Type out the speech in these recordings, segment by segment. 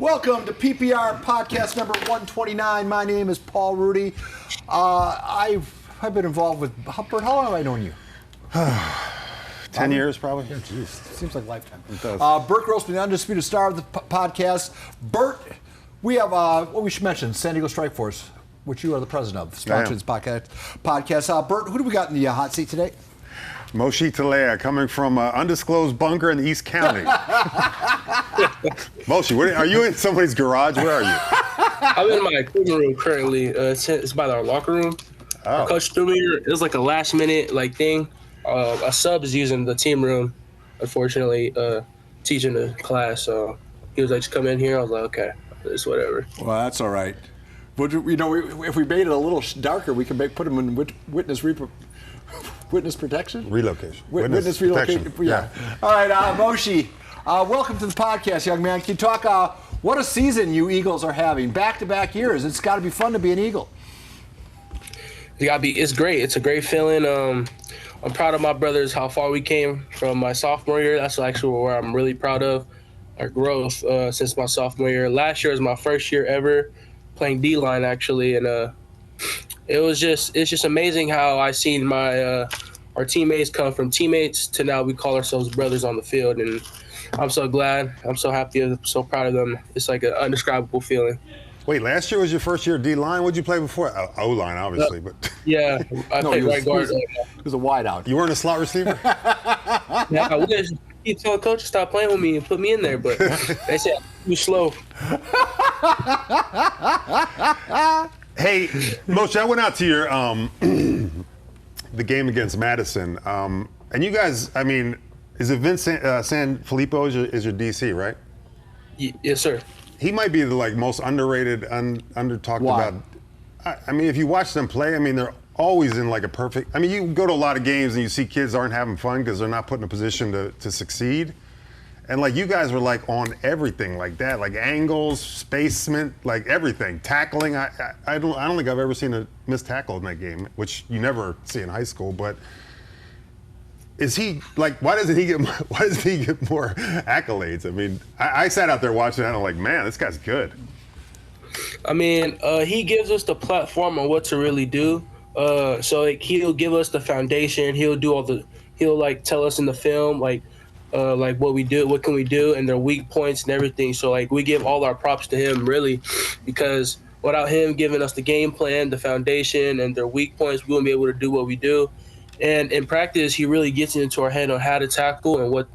Welcome to PPR Podcast number 129. My name is Paul Rudy. I've been involved with Burt. How long have I known you? 10 years, probably. Yeah, geez. Seems like a lifetime. It does. Burt Grossman, the undisputed star of the podcast. Burt, we have what we should mention, San Diego Strike Force, which you are the president of, sponsored this podcast. Burt, who do we got in the hot seat today? Moshi Tileia, coming from an undisclosed bunker in the East County. Moshi, are you in somebody's garage? Where are you? I'm in my equipment room currently. It's by our locker room. Oh. Coach threw me here. It was like a last minute thing. A sub is using the team room, unfortunately, teaching the class. So he was like, just come in here. I was like, okay, it's whatever. Well, that's all right. But, if we made it a little darker, we could put him in witness protection? Relocation. Witness relocation. Yeah. All right, Moshi, welcome to the podcast, young man. Can you talk what a season you Eagles are having? Back-to-back years. It's got to be fun to be an Eagle. It's great. It's a great feeling. I'm proud of my brothers, how far we came from my sophomore year. That's actually where I'm really proud of our growth since my sophomore year. Last year was my first year ever playing D-line, actually, and it's just amazing how I seen our teammates come from teammates to now we call ourselves brothers on the field, and I'm so glad. I'm so happy. I'm so proud of them. It's like an indescribable feeling. Wait, last year was your first year D-line? What'd you play before? O-line, obviously. But yeah, I played right guard. It was a wide out. You weren't a slot receiver? Yeah, I wish. He told coach to stop playing with me and put me in there, but they said you slow. Hey, Moshi, I went out to your the game against Madison, and you guys, I mean, is it Vince San Filippo is your DC, right? Yes, sir. He might be the most underrated, under talked about. I mean, if you watch them play, I mean, they're always in a perfect. I mean, you go to a lot of games and you see kids aren't having fun because they're not put in a position to succeed. And you guys were on everything like that, angles, spacement, everything, tackling. I don't think I've ever seen a missed tackle in that game, which you never see in high school. But is he why doesn't he get more accolades? I mean, I sat out there watching that and I'm man, this guy's good. I mean, he gives us the platform on what to really do. So he'll give us the foundation. He'll do he'll tell us in the film what we do, what can we do, and their weak points and everything. So we give all our props to him, really, because without him giving us the game plan, the foundation, and their weak points, we won't be able to do what we do. And in practice, he really gets into our head on how to tackle and what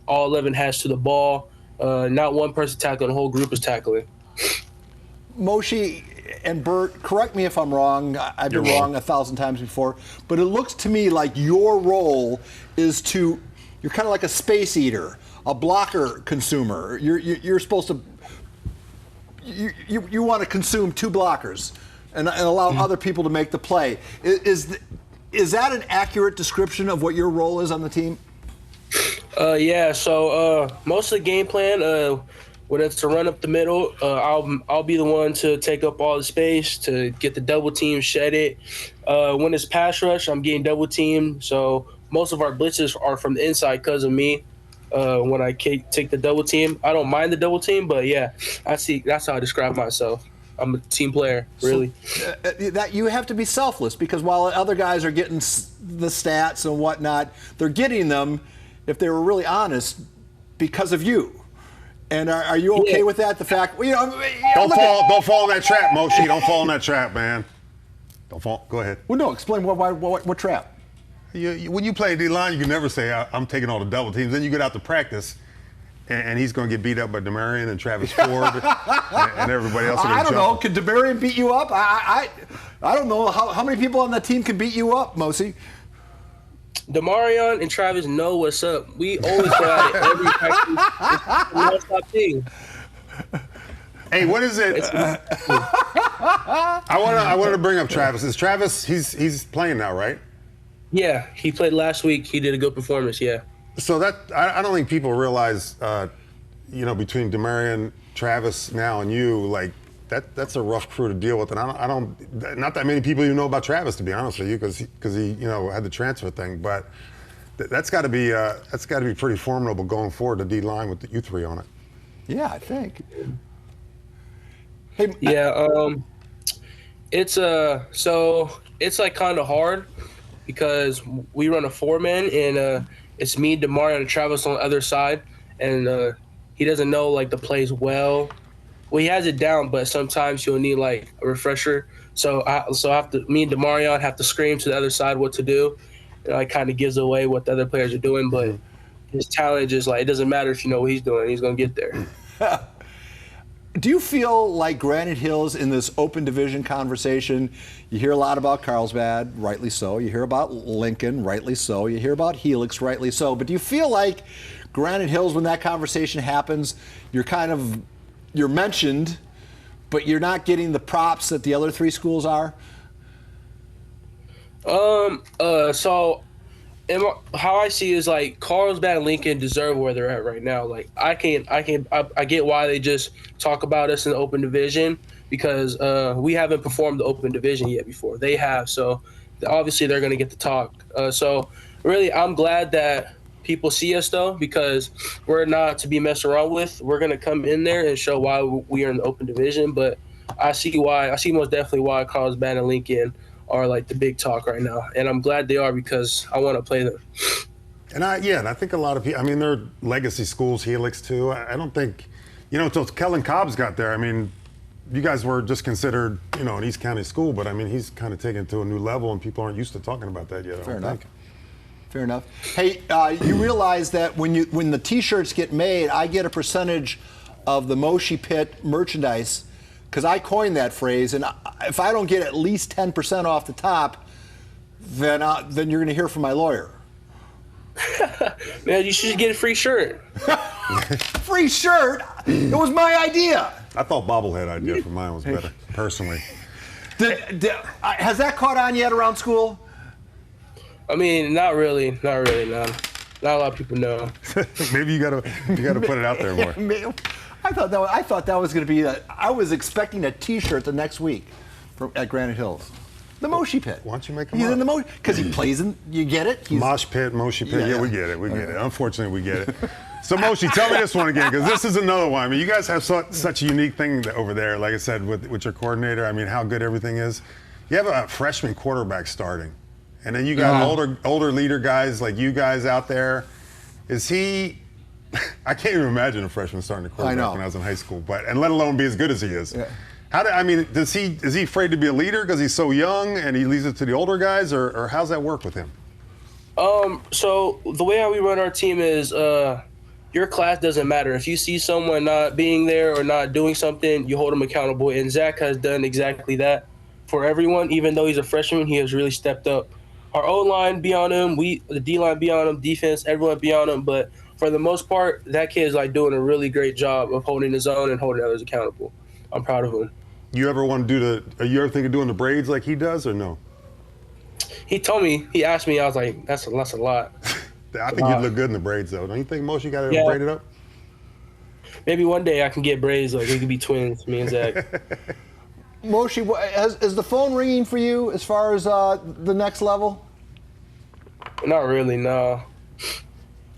all 11 has to the ball. Not one person tackling, the whole group is tackling. Moshi and Burt, correct me if I'm wrong. I've been wrong 1,000 times before, but it looks to me like your role is you're kind of like a space eater, a blocker consumer. You're supposed to you want to consume two blockers and allow other people to make the play. Is that an accurate description of what your role is on the team? Yeah. So most of the game plan, when it's to run up the middle, I'll be the one to take up all the space to get the double team, shed it. When it's pass rush, I'm getting double teamed. So most of our blitzes are from the inside because of me. When I take the double team, I don't mind the double team, but yeah, that's how I describe myself. I'm a team player, really. So, that you have to be selfless because while other guys are getting the stats and whatnot, they're getting them, if they were really honest, because of you. And are you okay with that? The fact, don't fall in that trap, Moshi. Don't fall in that trap, man. Don't fall. Go ahead. Well, no. Explain what trap. When you play D-line, you can never say, I'm taking all the double teams. Then you get out to practice, and he's going to get beat up by Demarion and Travis Ford and everybody else. I don't know. Can Demarion beat you up? I don't know. How many people on the team can beat you up, Moshi? Demarion and Travis know what's up. We always go at it every practice. It's a non-stop thing. Hey, what is it? I wanted to bring up Travis. Is Travis? He's playing now, right? Yeah, he played last week. He did a good performance. Yeah. So I don't think people realize, between Demarion, Travis now, and you, that's a rough crew to deal with. And I don't not that many people even know about Travis, to be honest with you, because he had the transfer thing. But that's got to be pretty formidable going forward to D line with you three on it. Yeah, I think. Hey, Yeah, it's like kind of hard because we run a 4-man and it's me, Demario, and Travis on the other side, and he doesn't know like the plays well. Well, he has it down, but sometimes you'll need like a refresher. So I have to, me and Demario have to scream to the other side what to do. It like kind of gives away what the other players are doing, but his challenge is like it doesn't matter if you know what he's doing, he's gonna get there. do you feel like Granite Hills in this open division conversation, you hear a lot about Carlsbad, rightly so. You hear about Lincoln, rightly so. You hear about Helix, rightly so. But do you feel like Granite Hills, when that conversation happens, you're mentioned, but you're not getting the props that the other three schools are? So how I see is like Carlsbad and Lincoln deserve where they're at right now. Like I get why they just talk about us in the open division because we haven't performed the open division yet before. They have, so obviously they're going to get to talk. So really, I'm glad that people see us though because we're not to be messed around with. We're going to come in there and show why we are in the open division. But I see most definitely why Carlsbad and Lincoln are like the big talk right now, and I'm glad they are because I want to play them. And I think a lot of people, I mean, they're legacy schools, Helix too. I don't think, until Kellen Cobb's got there, I mean, you guys were just considered, an East County school, but I mean, he's kind of taken it to a new level, and people aren't used to talking about that yet. Fair enough. Fair enough. Hey, you realize that when the T-shirts get made, I get a percentage of the Moshi Pit merchandise. Because I coined that phrase, and if I don't get at least 10% off the top, then you're going to hear from my lawyer. Man, you should get a free shirt. Free shirt? It was my idea. I thought bobblehead idea for mine was better, personally. Has that caught on yet around school? I mean, not really, no. Not a lot of people know. Maybe you gotta put it out there more. I thought that was going to be. I was expecting a T-shirt the next week at Granite Hills. The Moshi Pit. Why don't you make him He's up? in the Moshi because he plays in. You get it? Mosh Pit, Moshi Pit. Yeah, we get it. We get it. Unfortunately, we get it. So Moshi, tell me this one again because this is another one. I mean, you guys have such a unique thing over there. Like I said, with your coordinator. I mean, how good everything is. You have a freshman quarterback starting, and then you got older leader guys like you guys out there. Is he? I can't even imagine a freshman starting a quarterback when I was in high school, and let alone be as good as he is. Yeah. Is he afraid to be a leader because he's so young and he leaves it to the older guys, or how's that work with him? So the way how we run our team is your class doesn't matter. If you see someone not being there or not doing something, you hold them accountable. And Zach has done exactly that for everyone. Even though he's a freshman, he has really stepped up. Our O-line be on him, the D-line be on him, defense, everyone be on him, but for the most part, that kid is like doing a really great job of holding his own and holding others accountable. I'm proud of him. You ever want to you ever think of doing the braids like he does or no? He told me, he asked me, I was like, that's a lot. I think you'd look good in the braids though. Don't you think Moshi got to braid it up? Maybe one day I can get braids, like we could be twins, me and Zach. Moshi, is the phone ringing for you as far as the next level? Not really, no.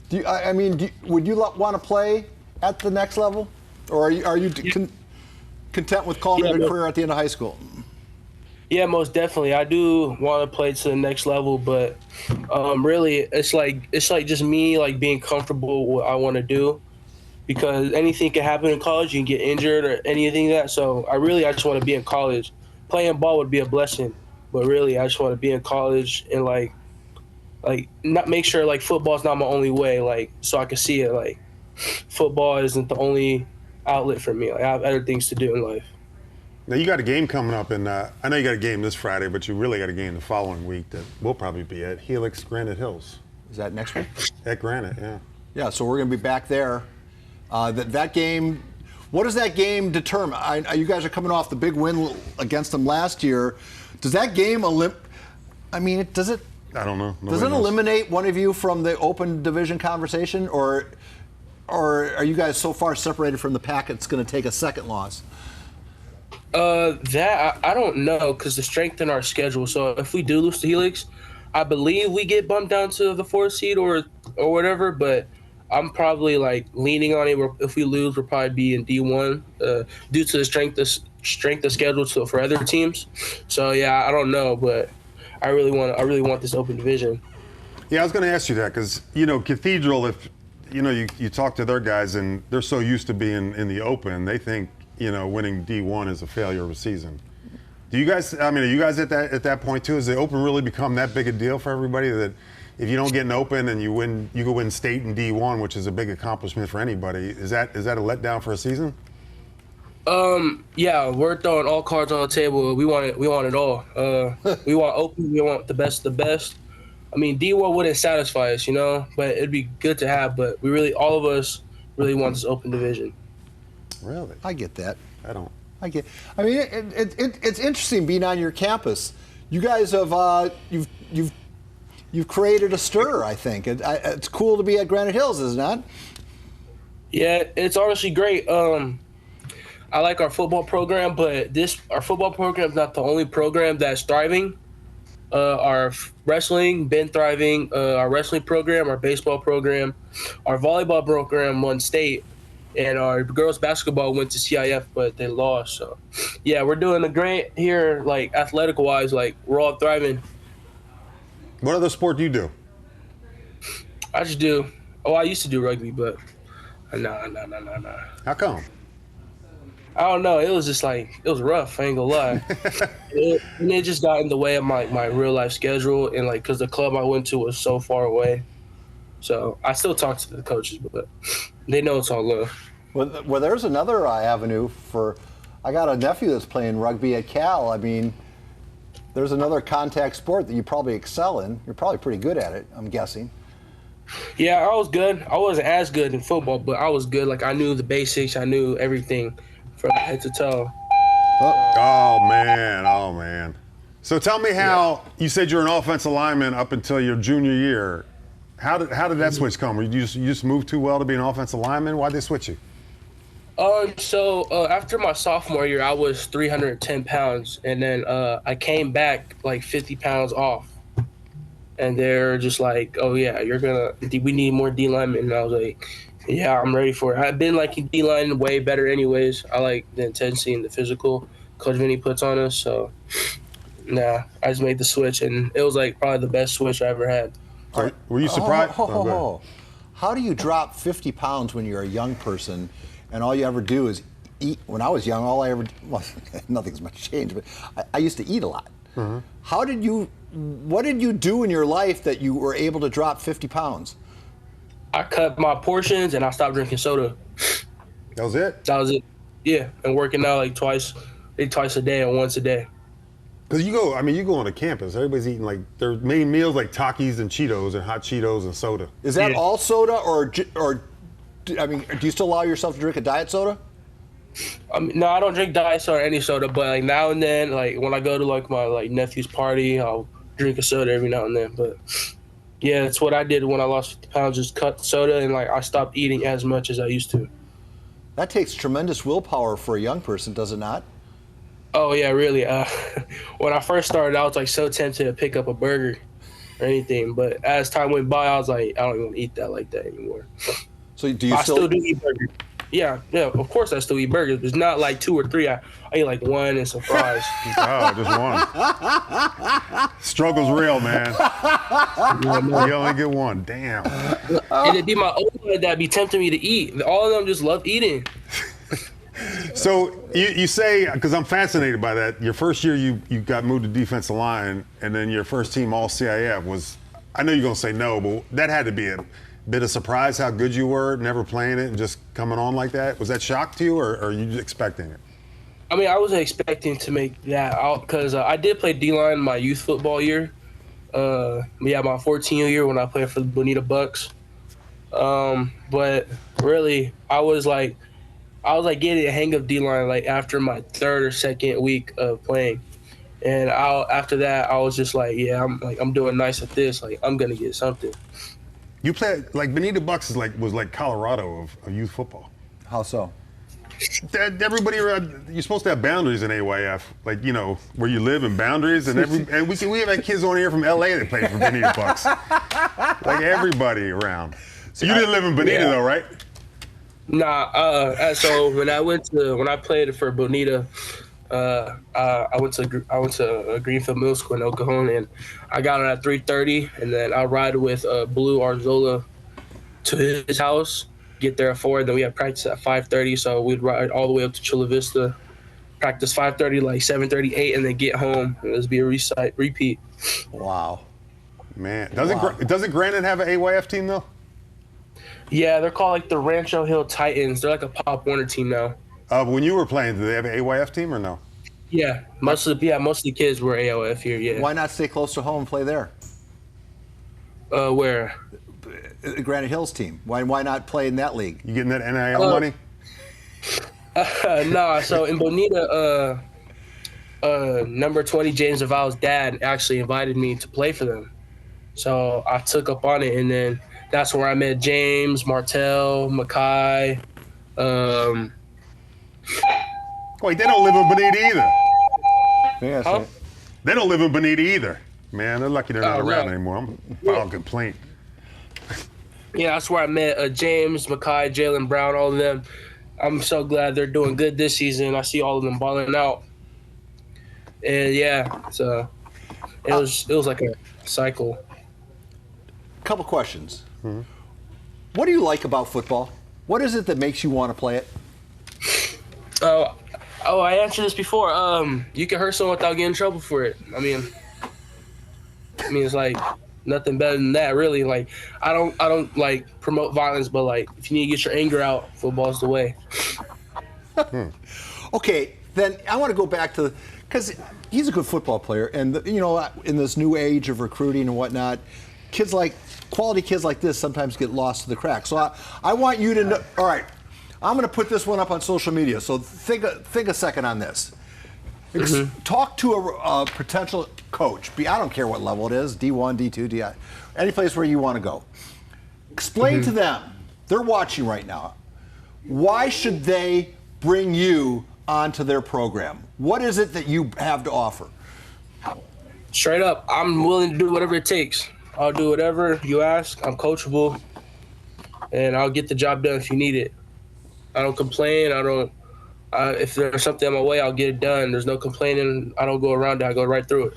Would you want to play at the next level, or are you content with calling it a career at the end of high school? Yeah, most definitely. I do want to play to the next level, but really, it's like just me like being comfortable with what I want to do, because anything can happen in college. You can get injured or anything like that. So I just want to be in college. Playing ball would be a blessing, but really, I just want to be in college and like not make sure like football's not my only way, like so I can see it like football isn't the only outlet for me. Like I have other things to do in life. Now you got a game coming up, and I know you got a game this Friday, but you really got a game the following week that we'll probably be at Helix, Granite Hills. Is that next week? At Granite, yeah. Yeah, so we're going to be back there. That game, what does that game determine? You guys are coming off the big win against them last year. Does that game does it? I don't know. Does it eliminate one of you from the open division conversation, or are you guys so far separated from the pack it's going to take a second loss? That I don't know, because the strength in our schedule. So if we do lose to Helix, I believe we get bumped down to the 4th seed or whatever. But I'm probably like leaning on it. If we lose, we'll probably be in D1 due to the strength strength of schedule for other teams. So yeah, I don't know, but I really want this open division. Yeah, I was going to ask you that because Cathedral, if you talk to their guys and they're so used to being in the open, they think winning D1 is a failure of a season. Do you guys? I mean, are you guys at that point too? Has the Open really become that big a deal for everybody that if you don't get an Open and you go win state in D1, which is a big accomplishment for anybody? Is that a letdown for a season? Yeah, we're throwing all cards on the table. We want it all. We want Open. We want the best of the best. I mean, D1 wouldn't satisfy us, but it'd be good to have. But all of us really want this Open division. Really? I get that. I don't. I mean, it's interesting being on your campus. You guys have you've created a stir. I think it's cool to be at Granite Hills, is it not? Yeah, it's honestly great. I like our football program, but our football program is not the only program that's thriving. Our wrestling been thriving. Our wrestling program, our baseball program, our volleyball program won state. And our girls basketball went to CIF, but they lost. So, yeah, we're doing a great here, like athletic-wise. Like we're all thriving. What other sport do you do? I just do. Oh, I used to do rugby, but nah. How come? I don't know. It was just it was rough. I ain't gonna lie. it just got in the way of my real life schedule, and because the club I went to was so far away. So I still talk to the coaches, but they know it's all love. Well, there's another avenue I got a nephew that's playing rugby at Cal. I mean, there's another contact sport that you probably excel in. You're probably pretty good at it, I'm guessing. Yeah, I was good. I wasn't as good in football, but I was good. I knew the basics. I knew everything from head to toe. Oh, man. So tell me how you said you're an offensive lineman up until your junior year. How did that switch come? You just moved too well to be an offensive lineman? Why'd they switch you? So after my sophomore year, I was 310 pounds, and then I came back 50 pounds off. And they're just like, oh, yeah, we need more D linemen. And I was like, yeah, I'm ready for it. I've been liking D line way better anyways. I like the intensity and the physical Coach Vinny puts on us. So, I just made the switch, and it was probably the best switch I ever had. Were you surprised? How do you drop 50 pounds when you're a young person and all you ever do is eat? When I was young, nothing's much changed, but I used to eat a lot. Mm-hmm. What did you do in your life that you were able to drop 50 pounds? I cut my portions and I stopped drinking soda. That was it? That was it. Yeah, and working out twice a day and once a day. Because you go on a campus, everybody's eating their main meals Takis and Cheetos and hot Cheetos and soda. Is that all soda or I mean, do you still allow yourself to drink a diet soda? No, I don't drink diet soda or any soda, but now and then, when I go to my nephew's party, I'll drink a soda every now and then. But yeah, that's what I did when I lost 50 pounds, just cut soda and I stopped eating as much as I used to. That takes tremendous willpower for a young person, does it not? Oh yeah, really. When I first started, I was so tempted to pick up a burger or anything, but as time went by, I was like, I don't even eat that like that anymore. So do you I still do eat burgers? Yeah, of course I still eat burgers. It's not 2 or 3. I eat one and some fries. Oh, just one. Struggle's real, man. You only get one. Damn. And it'd be my old man that'd be tempting me to eat. All of them just love eating. So you say, because I'm fascinated by that, your first year you got moved to defensive line, and then your first team All-CIF was, I know you're going to say no, but that had to be a bit of surprise how good you were, never playing it and just coming on like that. Was that shock to you, or are you just expecting it? I mean, I wasn't expecting to make that out because I did play D-line my youth football year. My 14th year when I played for the Bonita Bucks. But really, I was getting a hang of D-line after my third or second week of playing. And after that, I was just I'm doing nice at this. I'm going to get something. You played, Bonita Bucks was like Colorado of youth football. How so? Everybody around, you're supposed to have boundaries in AYF, where you live and boundaries. And we have had kids on here from LA that played for Bonita Bucks. Everybody around. So you didn't live in Bonita though, right? Nah. So when I played for Bonita, I went to Greenfield Middle School in El Cajon, and I got on at 3:30, and then I ride with Blue Arzola to his house, get there at 4, and then we had practice at 5:30, so we'd ride all the way up to Chula Vista, practice 5:30, like 7:38, and then get home, and let's be a repeat. Wow. Man, doesn't Granite have an AYF team though? Yeah, they're called like the Rancho Hill Titans. They're like a Pop Warner team now. When you were playing, did they have an AYF team or no? Yeah, most of the kids were AOF here. Yeah. Why not stay close to home and play there? Where? Granite Hills team. Why not play in that league? You getting that NIL money? No. So in Bonita, number 20 James Zaval's dad actually invited me to play for them. So I took up on it, and then that's where I met James, Martell, Mackay. Wait, they don't live in Bonita either. Yeah, Huh? They don't live in Bonita either. Man, they're lucky they're not around no. anymore. I'm filing a complaint. Yeah, that's where I met James, Mackay, Jalen Brown, all of them. I'm so glad they're doing good this season. I see all of them balling out. And yeah, so it was like a cycle. Couple questions. Mm-hmm. What do you like about football? What is it that makes you want to play it? Oh, I answered this before. You can hurt someone without getting in trouble for it. I mean, it's like nothing better than that, really. Like, I don't like promote violence, but like, if you need to get your anger out, football's the way. Okay, then I want to go back to, because he's a good football player, and in this new age of recruiting and whatnot, quality kids like this sometimes get lost to the cracks. So I want you to know. All right, I'm going to put this one up on social media. So think a second on this. Talk to a potential coach. I don't care what level it is, D1, D2, DI, any place where you want to go. Explain to them. They're watching right now. Why should they bring you onto their program? What is it that you have to offer? Straight up, I'm willing to do whatever it takes. I'll do whatever you ask. I'm coachable, and I'll get the job done if you need it. I don't complain. If there's something on my way, I'll get it done. There's no complaining. I don't go around it. I go right through it.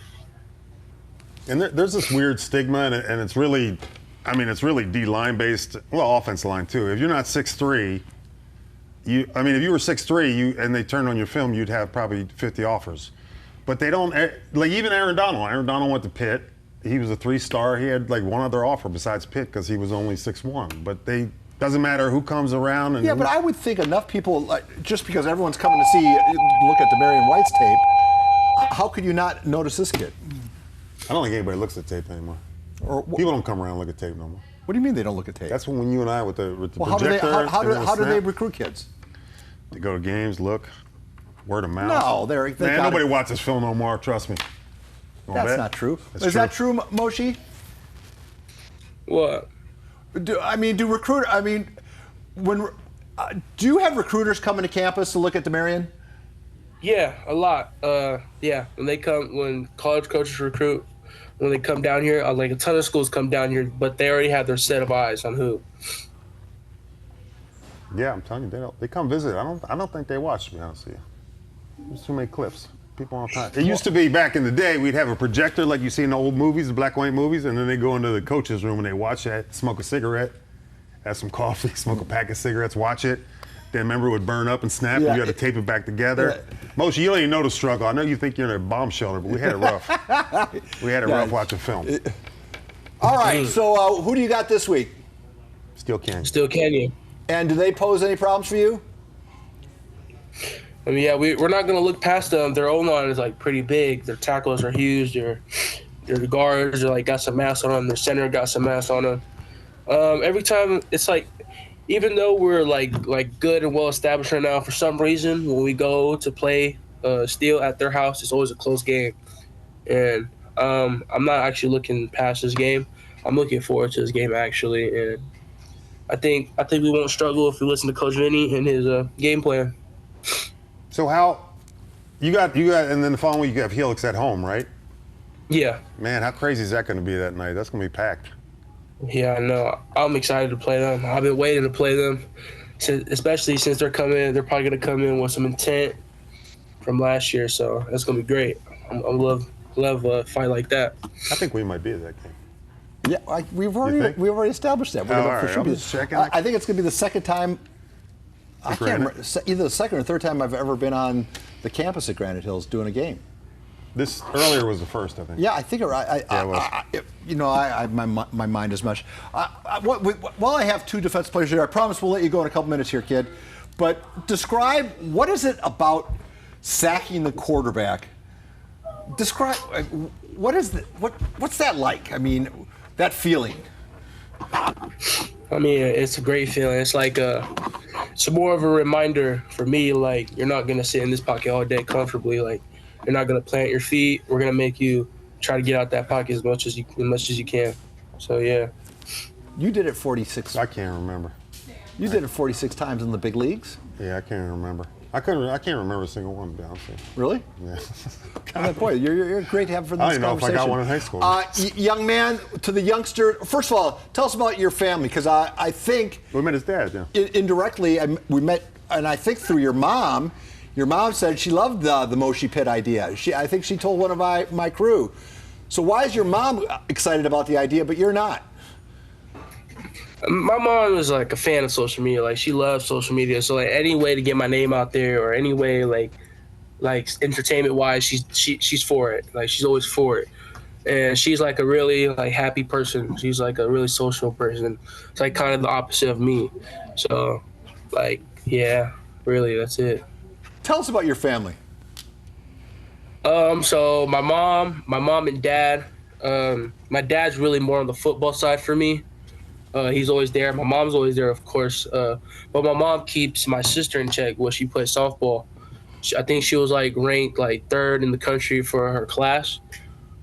And there's this weird stigma, and it's really, it's really D-line based, well, offensive line too. If you're not 6'3", if you were 6'3", and they turned on your film, you'd have probably 50 offers. But they don't, like even Aaron Donald. Aaron Donald went to Pitt. He was a 3-star. He had like one other offer besides Pitt because he was only 6'1". But doesn't matter who comes around. And but I would think enough people, just because everyone's coming to look at Demarion White's tape, how could you not notice this kid? I don't think anybody looks at tape anymore. People don't come around and look at tape no more. What do you mean they don't look at tape? That's when you and I with the projector. How do snap, they recruit kids? They go to games, look, word of mouth. No, nobody watches film no more. Trust me. That's not true. Is that true, Moshi? What? Do you have recruiters coming to campus to look at Demarion? Yeah, a lot. When college coaches recruit, when they come down here, like a ton of schools come down here, but they already have their set of eyes on who. Yeah, I'm telling you, they come visit. I don't think they watch, to be honest with you. There's too many clips. People on time. It used to be back in the day, we'd have a projector like you see in the old movies, the black and white movies, and then they go into the coach's room and they watch that, smoke a cigarette, have some coffee, smoke a pack of cigarettes, watch it. Then remember it would burn up and snap, and you got to tape it back together. Moshi, you don't even know the struggle. I know you think you're in a bomb shelter, but we had it rough. We had it rough watching film. All right, so who do you got this week? Steel Canyon. Steel Canyon. And do they pose any problems for you? We're not going to look past them. Their O-line is like pretty big. Their tackles are huge. Their guards are like got some mass on them. Their center got some mass on them. Every time it's like, even though we're like good and well established right now, for some reason when we go to play Steel at their house, it's always a close game. And I'm not actually looking past this game. I'm looking forward to this game actually, and I think we won't struggle if we listen to Coach Vinny and his game plan. So how you got, and then the following week you have Helix at home, right? Yeah. Man, how crazy is that going to be that night? That's going to be packed. Yeah, I know. I'm excited to play them. I've been waiting to play them, especially since they're coming. They're probably going to come in with some intent. from last year. So that's gonna be great. I love a fight like that. I think we might be at that game. Yeah, we've already established that. We're Oh, gonna all for right, sure I'm be. just checking. I think it's going to be the second time. I can't remember, either the second or third time I've ever been on the campus at Granite Hills doing a game. This earlier was the first, I think. Yeah, I think my mind is mush. While I have two defensive players here, I promise we'll let you go in a couple minutes here, kid. But describe, what is it about sacking the quarterback? Describe, what's that like? I mean, that feeling. I mean, it's a great feeling. It's like it's more of a reminder for me. Like, you're not gonna sit in this pocket all day comfortably. Like, you're not gonna plant your feet. We're gonna make you try to get out that pocket as much as you can. So yeah. You did it 46. I can't remember. You did it 46 times in the big leagues. Yeah, I can't remember. I can't remember a single one, to be honest with you. Really? Yeah. I'm like, boy, you're great to have for this I don't even know if I got one in high school. Young man, to the youngster, first of all, tell us about your family, because I think We met his dad, yeah. indirectly we met, and I think through your mom. Your mom said she loved the Moshi Pit idea. I think she told one of my crew. So why is your mom excited about the idea, but you're not? My mom was like a fan of social media. Like, she loves social media. So like, any way to get my name out there, or any way like entertainment wise, she's for it. Like, she's always for it. And she's like a really like happy person. She's like a really social person. It's like kind of the opposite of me. So like, yeah, really, that's it. Tell us about your family. So my mom and dad. My dad's really more on the football side for me. He's always there. My mom's always there, of course. But my mom keeps my sister in check when she plays softball. I think she was like ranked like 3rd in the country for her class,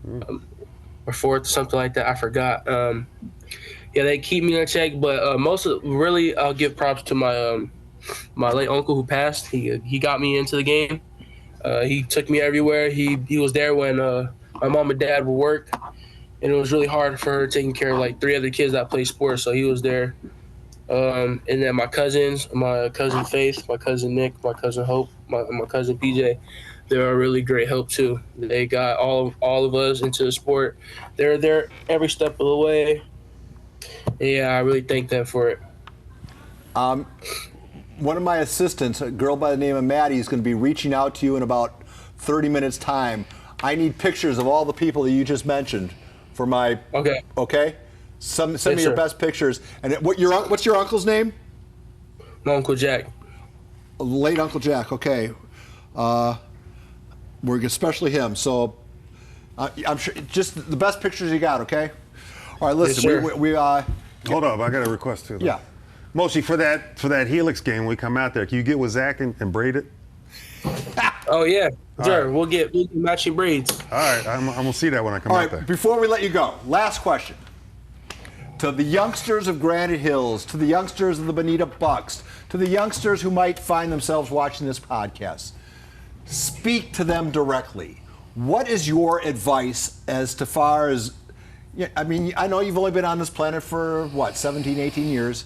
or 4th, something like that. I forgot. Yeah, they keep me in check. But really, I'll give props to my late uncle who passed. He got me into the game. He took me everywhere. He was there when my mom and dad would work. And it was really hard for her taking care of like 3 other kids that play sports, so he was there. And then my cousins, my cousin Faith, my cousin Nick, my cousin Hope, my cousin PJ, they're a really great help too. They got all of us into the sport. They're there every step of the way. Yeah, I really thank them for it. One of my assistants, a girl by the name of Maddie, is going to be reaching out to you in about 30 minutes time. I need pictures of all the people that you just mentioned. For my okay, send me your best pictures. And what's your uncle's name? My Uncle Jack. Late Uncle Jack. Okay, we're especially him. So I'm sure just the best pictures you got. Okay. All right. Listen, yes, we Hold up, I got a request too. Though. Yeah. Moshi, for that Helix game, when we come out there, can you get with Zach and braid it? Oh yeah, sure. Right. We'll get matching braids. All right, I'm gonna see that when I come All out right. there. Before we let you go, last question. To the youngsters of Granite Hills, to the youngsters of the Bonita Bucks, to the youngsters who might find themselves watching this podcast, speak to them directly. What is your advice as to far as, I mean, I know you've only been on this planet for, 17, 18 years.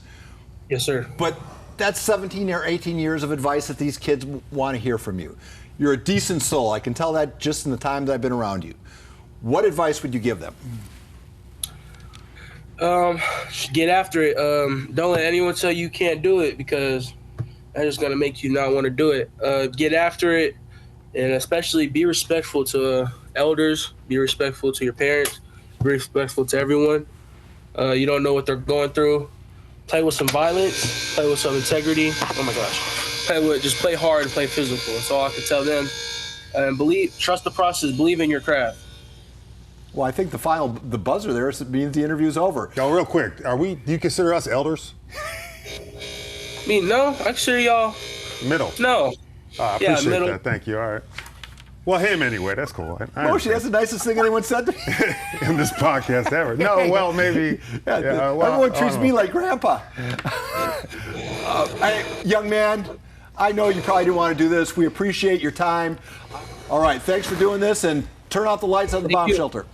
Yes, sir. But that's 17 or 18 years of advice that these kids want to hear from you. You're a decent soul. I can tell that just in the time that I've been around you. What advice would you give them? Get after it. Don't let anyone tell you can't do it, because that's just gonna make you not want to do it. Get after it, and especially be respectful to elders. Be respectful to your parents. Be respectful to everyone. You don't know what they're going through. Play with some violence. Play with some integrity. Oh my gosh. Just play hard and play physical. That's all I can tell them. And trust the process. Believe in your craft. Well, I think the buzzer there means the interview's over. Yo, real quick, do you consider us elders? I mean, no. I consider y'all Middle. No. I appreciate middle. that. Thank you. All right. Well, him anyway. That's cool. Moshi, that's the nicest thing anyone said to me. In this podcast ever. No, well, maybe. Everyone treats me like grandpa. Young man, I know you probably didn't want to do this. We appreciate your time. All right, thanks for doing this, and turn off the lights on the bomb shelter.